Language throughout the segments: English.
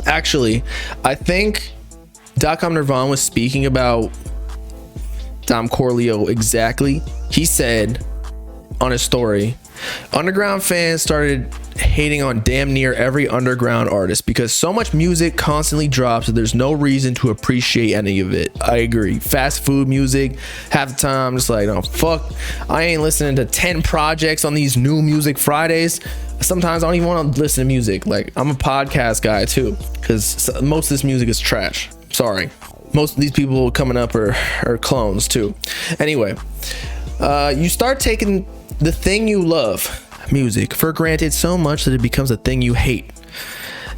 Actually, I think Dotcom Nirvana was speaking about Dom Corleo exactly. He said on his story, underground fans started hating on damn near every underground artist because so much music constantly drops that there's no reason to appreciate any of it. I agree. Fast food music, half the time, just like, no, fuck, I ain't listening to 10 projects on these new music Fridays. Sometimes I don't even want to listen to music. Like, I'm a podcast guy too, because most of this music is trash. Sorry. Most of these people coming up are clones too. Anyway, you start taking the thing you love, music, for granted so much that it becomes a thing you hate.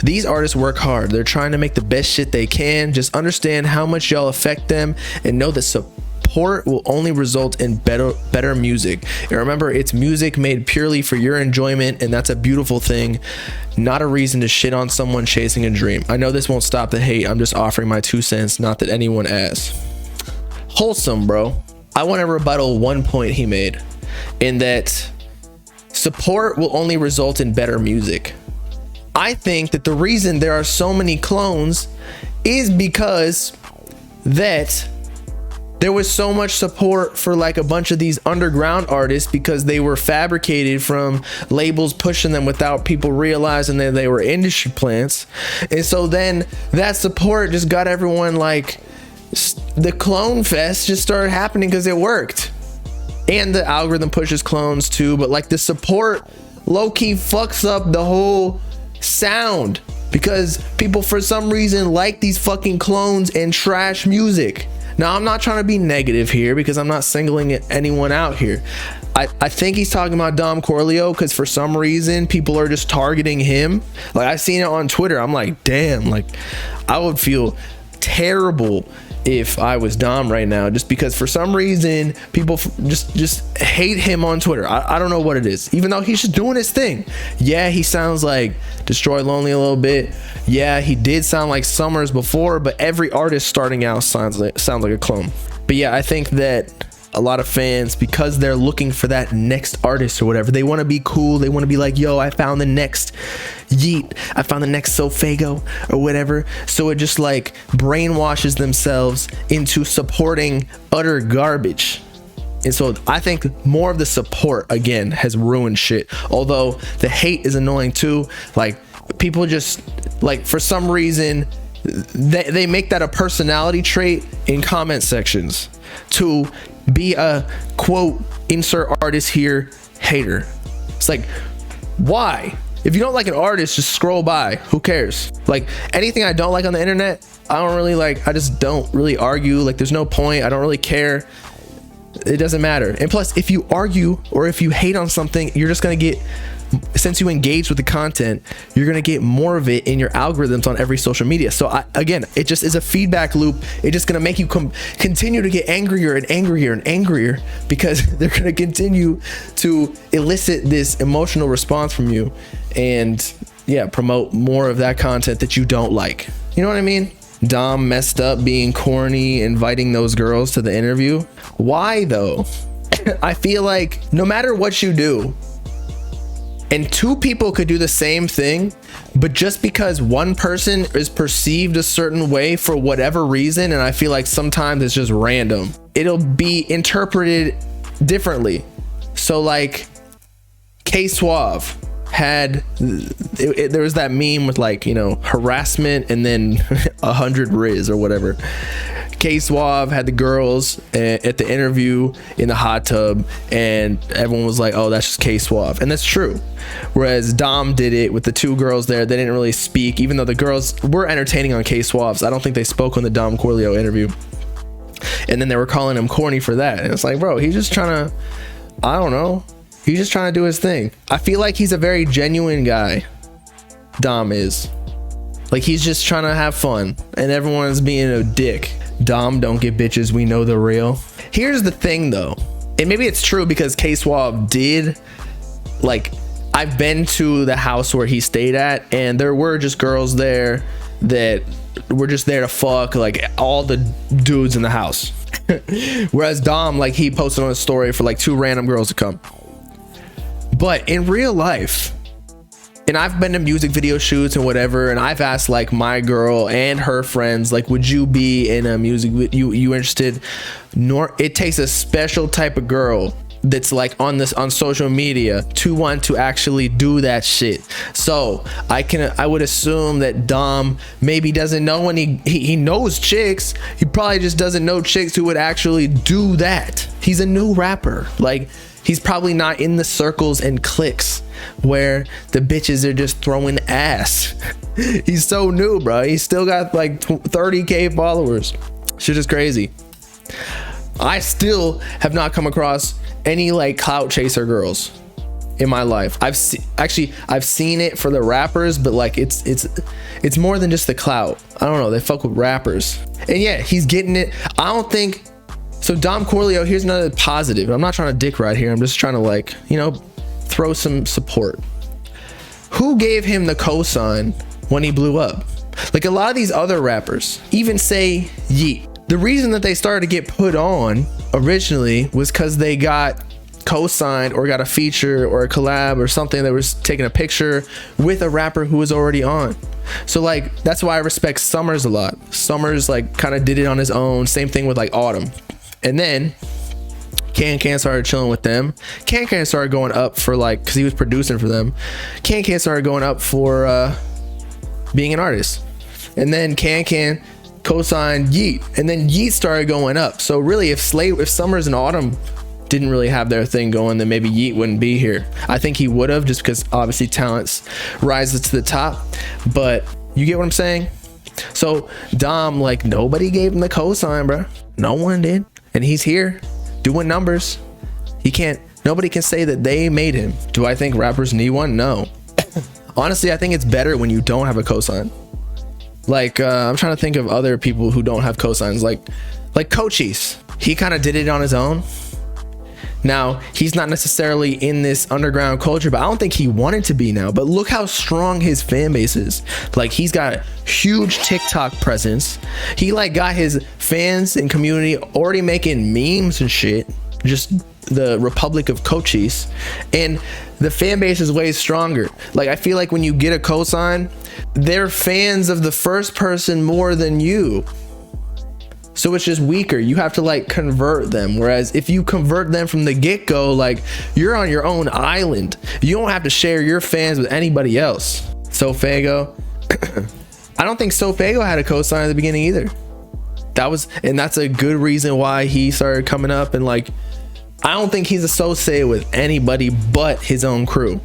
These artists work hard. They're trying to make the best shit they can. Just understand how much y'all affect them and know that support will only result in better music. And remember, it's music made purely for your enjoyment, and that's a beautiful thing, not a reason to shit on someone chasing a dream. I know this won't stop the hate. I'm just offering my 2 cents, not that anyone asked. Wholesome, bro. I want to rebuttal one point he made, in that support will only result in better music. I think that the reason there are so many clones is because that there was so much support for like a bunch of these underground artists because they were fabricated from labels pushing them without people realizing that they were industry plants. And so then that support just got everyone, like, the clone fest just started happening because it worked. And the algorithm pushes clones too, but like the support low-key fucks up the whole sound because people for some reason like these fucking clones and trash music. Now, I'm not trying to be negative here because I'm not singling anyone out here. I think he's talking about Dom Corleo because for some reason people are just targeting him. Like, I've seen it on Twitter. I'm like, damn, like I would feel terrible if I was Dom right now, just because for some reason people just hate him on Twitter. I don't know what it is, even though he's just doing his thing. Yeah, he sounds like Destroy Lonely a little bit. Yeah, he did sound like Summers before, but every artist starting out sounds like a clone. But yeah, I think that a lot of fans, because they're looking for that next artist or whatever, they want to be cool. They want to be like, yo, I found the next Yeet, I found the next Sofago or whatever. So it just like brainwashes themselves into supporting utter garbage. And so I think more of the support again has ruined shit. Although the hate is annoying too. Like, people just, like, for some reason they make that a personality trait in comment sections to be a quote insert artist here hater. It's like, why? If you don't like an artist, just scroll by. Who cares? Like, anything I don't like on the internet, I don't really like. I just don't really argue. Like, there's no point. I don't really care. It doesn't matter. And plus, if you argue or if you hate on something, you're just gonna get, since you engage with the content, you're gonna get more of it in your algorithms on every social media. So again, it just is a feedback loop. It's just gonna make you continue to get angrier and angrier and angrier because they're gonna continue to elicit this emotional response from you, and yeah, promote more of that content that you don't like. You know what I mean? Dom messed up being corny, inviting those girls to the interview. Why though? I feel like no matter what you do, and two people could do the same thing, but just because one person is perceived a certain way for whatever reason, and I feel like sometimes it's just random, it'll be interpreted differently. So like K-Suave had, there was that meme with, like, you know, harassment and then 100 Riz or whatever. K-Suave had the girls at the interview in the hot tub, and everyone was like, oh, that's just K-Suave. And that's true. Whereas Dom did it with the two girls there. They didn't really speak, even though the girls were entertaining on K-Suave's. I don't think they spoke on the Dom Corleo interview. And then they were calling him corny for that. And it's like, bro, he's just trying to, I don't know. He's just trying to do his thing. I feel like he's a very genuine guy. Dom is. Like, he's just trying to have fun, and everyone's being a dick. Dom, don't get bitches, we know the real. Here's the thing though, and maybe it's true because K-Suave did, like, I've been to the house where he stayed at, and there were just girls there that were just there to fuck, like, all the dudes in the house. Whereas Dom, like, he posted on a story for like 2 random girls to come. But in real life, And I've been to music video shoots and whatever, and I've asked like my girl and her friends, like, would you be in a music video? You interested? It takes a special type of girl that's like on social media to want to actually do that shit. So I would assume that Dom maybe doesn't know, when he knows chicks, he probably just doesn't know chicks who would actually do that. He's a new rapper. Like, he's probably not in the circles and cliques where the bitches are just throwing ass. He's so new, bro. He's still got like 30K followers. Shit is crazy. I still have not come across any like clout chaser girls in my life. I've seen it for the rappers, but like it's more than just the clout. I don't know, they fuck with rappers. And yeah, he's getting it. I don't think so. Dom Corleo, here's another positive. I'm not trying to dick ride here. I'm just trying to, like, you know, throw some support. Who gave him the cosign when he blew up? Like, a lot of these other rappers, even say Yeet, the reason that they started to get put on originally was because they got co-signed or got a feature or a collab or something that was taking a picture with a rapper who was already on. So like, that's why I respect Summers a lot. Summers like kind of did it on his own. Same thing with like Autumn. And then Can started chilling with them. Can started going up for like, because he was producing for them. Can started going up for being an artist. And then Can co-signed Yeet, and then Yeet started going up. So really, if Summers and Autumn didn't really have their thing going, then maybe Yeet wouldn't be here. I think he would have, just because obviously talents rises to the top. But you get what I'm saying? So Dom, like, nobody gave him the cosign, bro. No one did, and he's here doing numbers. Nobody can say that they made him. Do I think rappers need one? No. Honestly, I think it's better when you don't have a cosign. Like, I'm trying to think of other people who don't have cosigns, like Cochise. He kind of did it on his own. Now, he's not necessarily in this underground culture, but I don't think he wanted to be now. But look how strong his fan base is. Like, he's got a huge TikTok presence. He like got his fans and community already making memes and shit. Just the Republic of Cochise. And the fan base is way stronger. Like, I feel like when you get a cosign, they're fans of the first person more than you. So it's just weaker. You have to like convert them. Whereas if you convert them from the get-go, like, you're on your own island. You don't have to share your fans with anybody else. Sofago. I don't think Sofago had a cosign at the beginning either. That's a good reason why he started coming up. And like, I don't think he's associated with anybody but his own crew,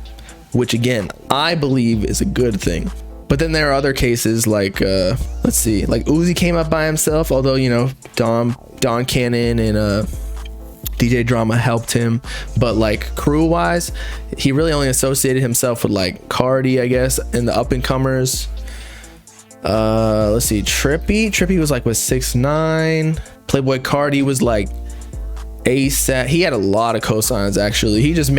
which again, I believe is a good thing. But then there are other cases like, let's see, like Uzi came up by himself, although, you know, Don Cannon and DJ Drama helped him. But like crew wise, he really only associated himself with like Cardi, I guess, and the up and comers. Let's see, Trippy was like with 6ix9ine. Playboy Cardi was like ASAP. He had a lot of cosigns actually. He just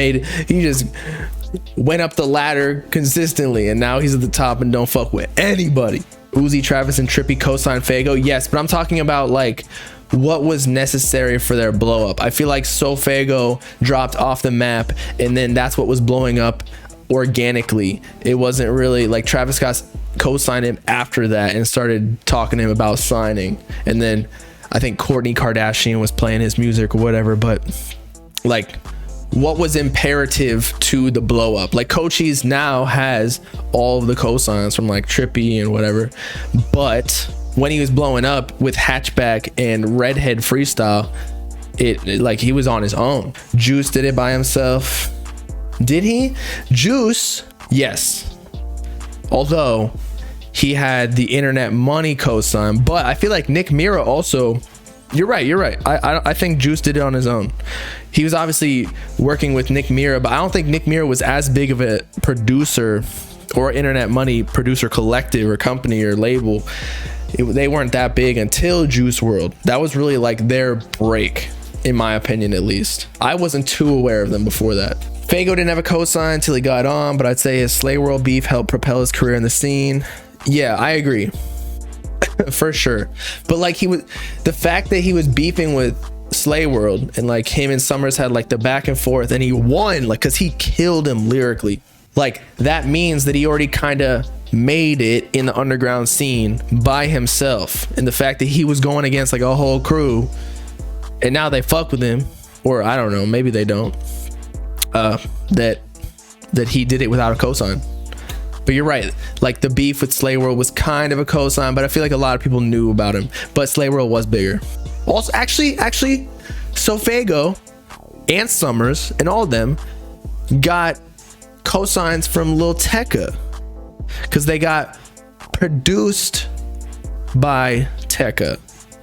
went up the ladder consistently, and now he's at the top and don't fuck with anybody. Uzi, Travis, and Trippy co-signed Fago, yes, but I'm talking about like what was necessary for their blow up. I feel like Sofago dropped off the map, and then that's what was blowing up organically. It wasn't really like Travis Scott co-signed him after that and started talking to him about signing, and then I think Kourtney Kardashian was playing his music or whatever. But like, what was imperative to the blow up? Like, Cochise now has all of the cosigns from like Trippy and whatever, but when he was blowing up with Hatchback and Redhead Freestyle, it like he was on his own. Juice did it by himself. Did he? Juice, yes, although he had the Internet Money cosign. But I feel like Nick Mira also, you're right. I think Juice did it on his own. He was obviously working with Nick Mira, but I don't think Nick Mira was as big of a producer or Internet Money producer collective or company or label. They weren't that big until Juice WRLD. That was really like their break, in my opinion, at least. I wasn't too aware of them before that. Fago didn't have a cosign until he got on, but I'd say his Slay World beef helped propel his career in the scene. Yeah, I agree. For sure. But like, the fact that he was beefing with Slay World and like him and Summers had like the back and forth, and he won, like, because he killed him lyrically. Like that means that he already kind of made it in the underground scene by himself, and the fact that he was going against like a whole crew and now they fuck with him, or I don't know, maybe they don't, that he did it without a cosign. But you're right, like the beef with Slay World was kind of a cosign, but I feel like a lot of people knew about him, but Slay World was bigger. Also actually Sofago and Summers and all of them got cosigns from Lil Tecca because they got produced by Tecca,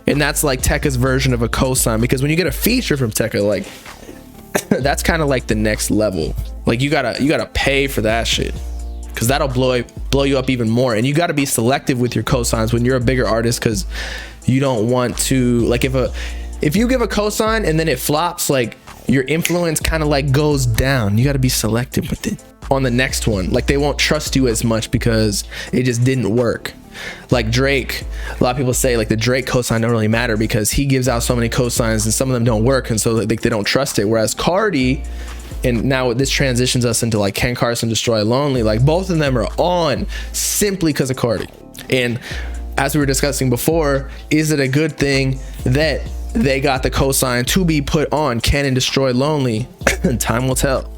and that's like Tecca's version of a cosign, because when you get a feature from Tecca, like that's kind of like the next level. Like you gotta pay for that shit, because that'll blow you up even more. And you got to be selective with your cosigns when you're a bigger artist, because you don't want to, like, if you give a cosign and then it flops, like your influence kind of like goes down. You got to be selective with it on the next one. Like they won't trust you as much because it just didn't work. Like Drake, a lot of people say like the Drake cosign don't really matter because he gives out so many cosigns and some of them don't work, and so they don't trust it. Whereas Cardi, and now this transitions us into like Ken Carson, Destroy Lonely, like both of them are on simply because of Cardi. And as we were discussing before, is it a good thing that they got the cosign to be put on Ken and Destroy Lonely? Time will tell.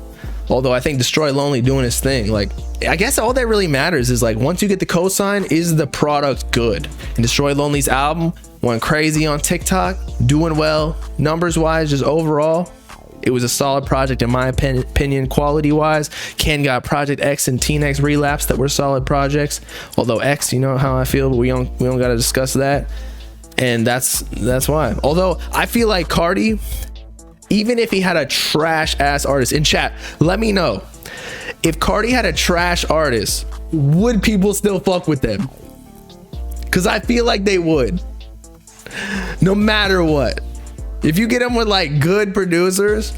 Although I think Destroy Lonely doing his thing, like I guess all that really matters is like once you get the cosign, is the product good? And Destroy Lonely's album went crazy on TikTok, doing well numbers wise, just overall. It was a solid project in my opinion, quality wise. Ken got Project X and Teen X Relapse that were solid projects. Although X, you know how I feel, but we don't got to discuss that. And that's why. Although I feel like Cardi, even if he had a trash ass artist, in chat, let me know if Cardi had a trash artist, would people still fuck with them? Because I feel like they would, no matter what. If you get them with like good producers,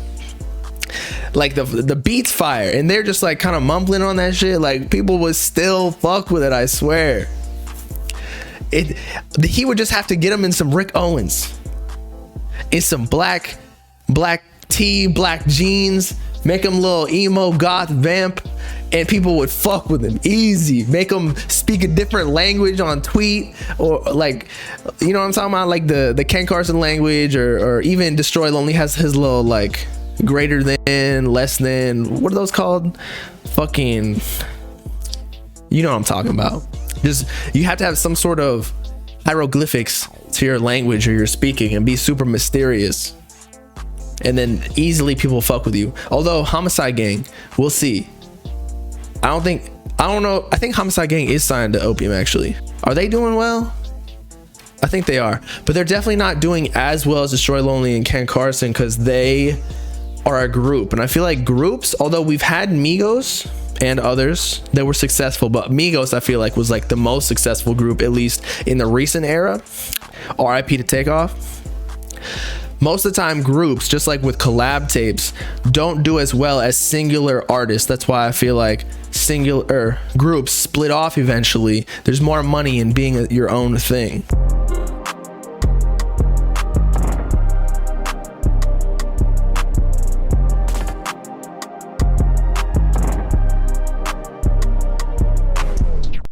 like the beats fire and they're just like kind of mumbling on that shit, like people would still fuck with it. I swear. He would just have to get him in some Rick Owens, in some black tee, black jeans, make him little emo goth vamp, and people would fuck with him easy. Make him speak a different language on tweet, or like, you know what I'm talking about, like the Ken Carson language, or even Destroy Lonely has his little like greater than, less than, what are those called? Fucking, you know what I'm talking about. Just, you have to have some sort of hieroglyphics to your language or your speaking and be super mysterious, and then easily people fuck with you. Although Homicide Gang, we'll see. I don't know. I think Homicide Gang is signed to Opium actually. Are they doing well? I think they are, but they're definitely not doing as well as Destroy Lonely and Ken Carson, because they are a group. And I feel like groups, although we've had Migos and others that were successful, but Migos I feel like was like the most successful group, at least in the recent era. RIP to Takeoff. Most of the time groups, just like with collab tapes, don't do as well as singular artists. That's why I feel like singular groups split off eventually. There's more money in being your own thing.